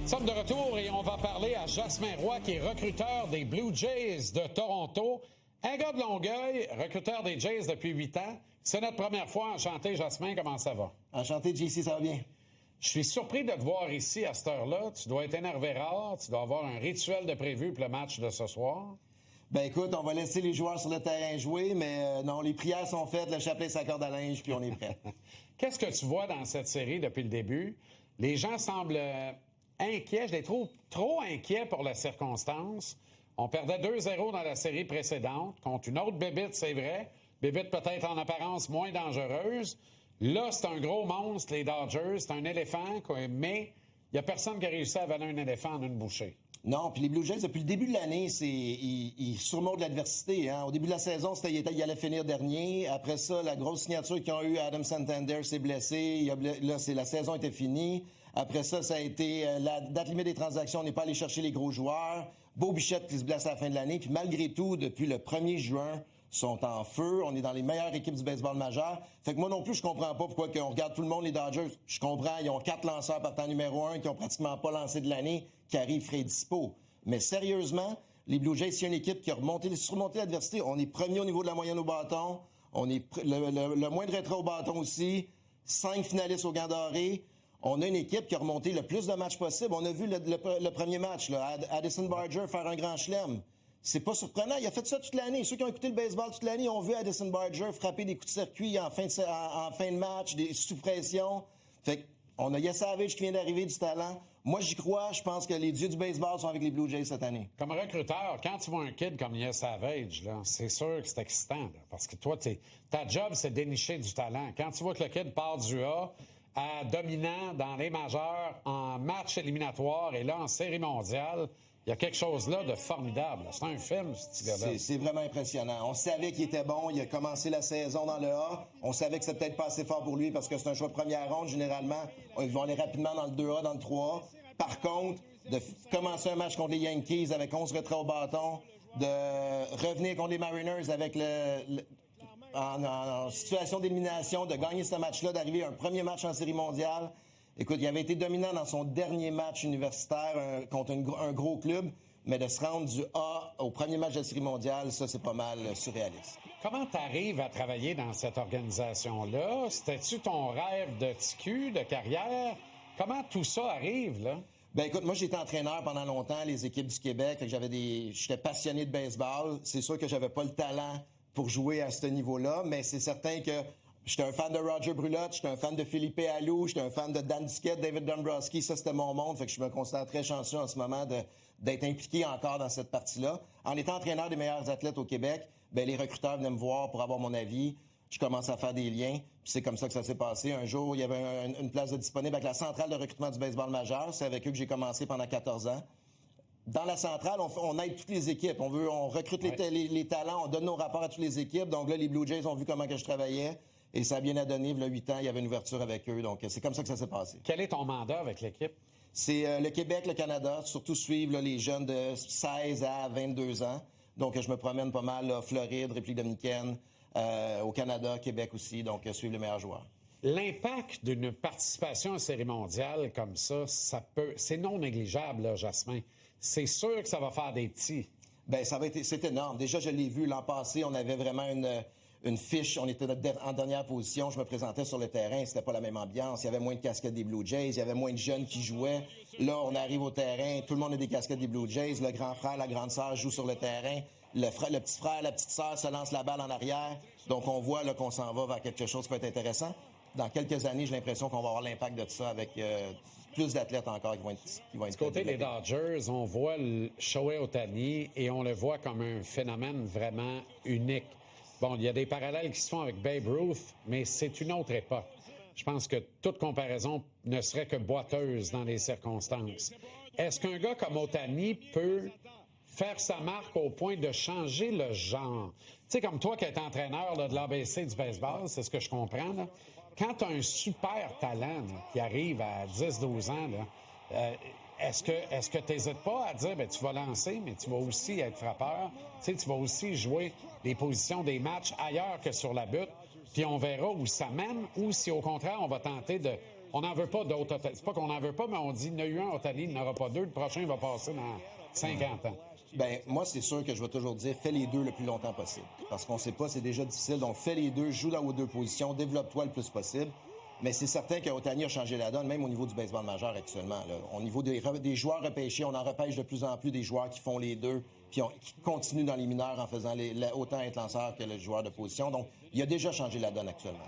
Nous sommes de retour et on va parler à Jasmin Roy, qui est recruteur des Blue Jays de Toronto. Un gars de Longueuil, recruteur des Jays depuis 8 ans. C'est notre première fois. Enchanté, Jasmin. Comment ça va? Enchanté, JC, ça va bien? Je suis surpris de te voir ici à cette heure-là. Tu dois être énervé rare. Tu dois avoir un rituel de prévu pour le match de ce soir. Ben écoute, on va laisser les joueurs sur le terrain jouer, mais non, les prières sont faites, le chapelet, sa corde à linge, puis on est prêt. Qu'est-ce que tu vois dans cette série depuis le début? Les gens semblent inquiets. Je les trouve trop inquiets pour la circonstance. On perdait 2-0 dans la série précédente contre une autre bébite, c'est vrai. Bébite peut-être en apparence moins dangereuse. Là, c'est un gros monstre, les Dodgers. C'est un éléphant, mais il n'y a personne qui a réussi à avaler un éléphant en une bouchée. Non, puis les Blue Jays, depuis le début de l'année, ils surmontent l'adversité. Hein. Au début de la saison, il allait finir dernier. Après ça, la grosse signature qu'ils ont eue, Adam Santander s'est blessé. La saison était finie. Après ça, ça a été la date limite des transactions. On n'est pas allé chercher les gros joueurs. Beau Bichette qui se blesse à la fin de l'année. Puis malgré tout, depuis le 1er juin, sont en feu. On est dans les meilleures équipes du baseball majeur. Fait que moi non plus, je comprends pas pourquoi on regarde tout le monde, les Dodgers. Je comprends, ils ont 4 lanceurs partant numéro 1 qui ont pratiquement pas lancé de l'année, qui arrivent frais dispo. Mais sérieusement, les Blue Jays, c'est une équipe qui a surmonté l'adversité. On est premier au niveau de la moyenne au bâton. On est le moins de retrait au bâton aussi. 5 finalistes au Gant doré. On a une équipe qui a remonté le plus de matchs possible. On a vu le premier match, là, Addison Barger faire un grand chelem. C'est pas surprenant. Il a fait ça toute l'année. Ceux qui ont écouté le baseball toute l'année ont vu Addison Barger frapper des coups de circuit en fin de match, des sous pression. Fait qu'on a Yes Savage qui vient d'arriver, du talent. Moi, j'y crois. Je pense que les dieux du baseball sont avec les Blue Jays cette année. Comme recruteur, quand tu vois un kid comme Yes Savage, là, c'est sûr que c'est excitant. Là, parce que toi, ta job, c'est de dénicher du talent. Quand tu vois que le kid part du A à dominant dans les majeurs, en match éliminatoire et là, en série mondiale, il y a quelque chose là de formidable. C'est un film, ce gars-là. C'est vraiment impressionnant. On savait qu'il était bon. Il a commencé la saison dans le A. On savait que c'était peut-être pas assez fort pour lui parce que c'est un choix de première ronde. Généralement, ils vont aller rapidement dans le 2A, dans le 3A. Par contre, de commencer un match contre les Yankees avec 11 retraits au bâton, de revenir contre les Mariners avec en situation d'élimination, de gagner ce match-là, d'arriver à un premier match en série mondiale. Écoute, il avait été dominant dans son dernier match universitaire contre un gros club, mais de se rendre du A au premier match de la série mondiale, ça, c'est pas mal surréaliste. Comment t'arrives à travailler dans cette organisation-là? C'était-tu ton rêve de TQ, de carrière? Comment tout ça arrive, là? Ben écoute, moi j'étais entraîneur pendant longtemps, les équipes du Québec, fait que j'étais passionné de baseball. C'est sûr que j'avais pas le talent pour jouer à ce niveau-là, mais c'est certain que j'étais un fan de Roger Brulotte, j'étais un fan de Philippe Alou, j'étais un fan de Dan Duquette, David Dombrowski, ça c'était mon monde, fait que je me considère très chanceux en ce moment d'être impliqué encore dans cette partie-là. En étant entraîneur des meilleurs athlètes au Québec, ben les recruteurs venaient me voir pour avoir mon avis. Je commence à faire des liens, puis c'est comme ça que ça s'est passé. Un jour, il y avait une place de disponible avec la centrale de recrutement du baseball majeur. C'est avec eux que j'ai commencé pendant 14 ans. Dans la centrale, on aide toutes les équipes. On recrute les talents, on donne nos rapports à toutes les équipes. Donc là, les Blue Jays ont vu comment que je travaillais. Et ça a bien donné. Il y a 8 ans, il y avait une ouverture avec eux. Donc, c'est comme ça que ça s'est passé. Quel est ton mandat avec l'équipe? C'est le Québec, le Canada, surtout suivre là, les jeunes de 16 à 22 ans. Donc, je me promène pas mal, là, Floride, République dominicaine, au Canada, Québec aussi. Donc, suivre les meilleurs joueurs. L'impact d'une participation à série mondiale comme ça, c'est non négligeable, là, Jasmin. C'est sûr que ça va faire des petits. Ben, c'est énorme. Déjà, je l'ai vu l'an passé, on avait vraiment une fiche, on était en dernière position, je me présentais sur le terrain, c'était pas la même ambiance, il y avait moins de casquettes des Blue Jays, il y avait moins de jeunes qui jouaient. Là, on arrive au terrain, tout le monde a des casquettes des Blue Jays, le grand frère, la grande sœur jouent sur le terrain, le petit frère, la petite sœur se lance la balle en arrière. Donc, on voit là qu'on s'en va vers quelque chose qui peut être intéressant. Dans quelques années, j'ai l'impression qu'on va avoir l'impact de ça avec plus d'athlètes encore qui vont être Du côté des Dodgers, on voit le Shohei Ohtani et on le voit comme un phénomène vraiment unique. Bon, il y a des parallèles qui se font avec Babe Ruth, mais c'est une autre époque. Je pense que toute comparaison ne serait que boiteuse dans les circonstances. Est-ce qu'un gars comme Ohtani peut faire sa marque au point de changer le genre? Tu sais, comme toi qui es entraîneur là, de l'ABC du baseball, c'est ce que je comprends, là. Quand tu as un super talent là, qui arrive à 10-12 ans, là, est-ce que tu n'hésites pas à dire, ben tu vas lancer, mais tu vas aussi être frappeur, tu sais, tu vas aussi jouer les positions des matchs ailleurs que sur la butte, puis on verra où ça mène, ou si au contraire, on va tenter on n'en veut pas d'autres Ohtani. C'est pas qu'on n'en veut pas, mais on dit il y en a eu un Ohtani, il n'y en aura pas deux. Le prochain va passer dans 50 ans. Ben moi, c'est sûr que je vais toujours dire, fais les deux le plus longtemps possible. Parce qu'on sait pas, c'est déjà difficile. Donc, fais les deux, joue dans vos deux positions, développe-toi le plus possible. Mais c'est certain que Ohtani a changé la donne, même au niveau du baseball majeur actuellement. Là. Au niveau des joueurs repêchés, on en repêche de plus en plus des joueurs qui font les deux, puis qui continuent dans les mineurs en faisant autant être lanceur que le joueur de position. Donc, il a déjà changé la donne actuellement.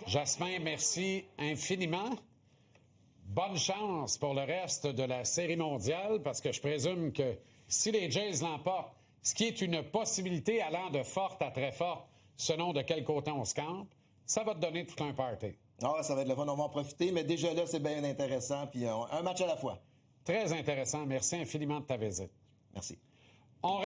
Jasmin, merci infiniment. Bonne chance pour le reste de la Série mondiale, parce que je présume que si les Jays l'emportent, ce qui est une possibilité allant de forte à très forte, selon de quel côté on se campe, ça va te donner tout un party. Ah, ça va être le fun, on va en profiter, mais déjà là, c'est bien intéressant, puis un match à la fois. Très intéressant. Merci infiniment de ta visite. Merci.